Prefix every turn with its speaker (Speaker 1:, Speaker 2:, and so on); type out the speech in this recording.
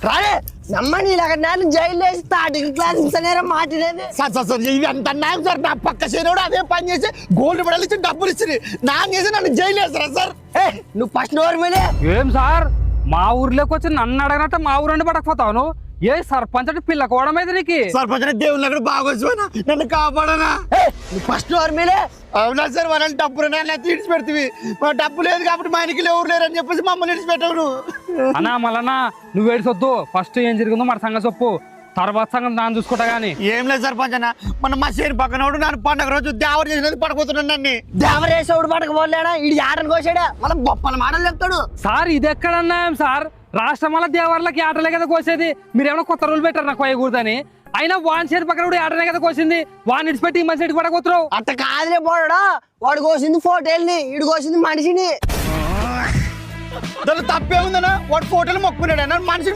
Speaker 1: రాలే నమ్మని ఇలాగ నేను జైలు వేసి థర్డ్ క్లాస్ నేరం మాట్లాడేది.
Speaker 2: సార్ ఇది అంత అన్యాయం సార్. నా పక్క చేనోడు అదే పని చేసి గోల్డ్ మెడల్ ఇచ్చి డబ్బులు ఇచ్చి నా చేసి నన్ను జైలు వేస్తారా సార్?
Speaker 1: నువ్వు ఫస్ట్ ఓవర్ మీదే
Speaker 3: ఏం సార్ మా ఊర్లోకి వచ్చి నన్ను అడగనట్టు మా ఊరండి పడకపోతావు నువ్వు? ఏ సర్పంచ్ అంటే పిల్ల కోవడమైతే నీకు
Speaker 2: సర్పంచ్ దేవుళ్ళు అక్కడ బాగొచ్చు నన్ను కాపాడనా?
Speaker 1: నువ్వు ఫస్ట్ ఓవర్ మీదే.
Speaker 2: అవునా సార్ వాళ్ళని డబ్బులు తీర్చి పెడుతుంది. మా డబ్బు లేదు కాబట్టి మా ఇంటికి ఎవరు లేరు అని చెప్పేసి మమ్మల్ని విడిచిపెట్టవు.
Speaker 3: అన్నా మళ్ళా నువ్వు ఏడ్చొద్దు. ఫస్ట్ ఏం జరిగిందో మన సంగతి చెప్పు, తర్వాత సంగతి నాన్న చూసుకుంటా గానీ.
Speaker 2: ఏం లేదు సర్పంచ్ అన్న, మన మా చేరు పక్కన నన్ను పండుగ రోజు దేవర చేసినది పడుకుతున్నాను. నన్ను
Speaker 1: దేవరేసోడు పడకపోలేడా ఇడి ఆటలు కోసాడా మనం గొప్పల మాటలు చెప్తాడు.
Speaker 3: సార్ ఇది ఎక్కడన్నా సార్ రాష్ట్రం వల్ల దేవర్లకి ఆటలే కదా కోసేది. మీరేమైనా కొత్త రూల్ పెట్టారు నాకు కోయకూడదని. అయినా వాన్ చేతి పక్కన కూడా ఆటలే కదా కోసింది. వాడిని ఇడిచిపెట్టి ఈ మనిషి పడకపోతున్నావు.
Speaker 1: అట్ట కాదులే పోడా, వాడు కోసింది ఫోటోల్ని, ఇడు కోసింది మనిషిని.
Speaker 2: దానిలో తప్పే ఉందన్నా. వాడు ఫోటోలు మొక్కున్నాడు మనిషిని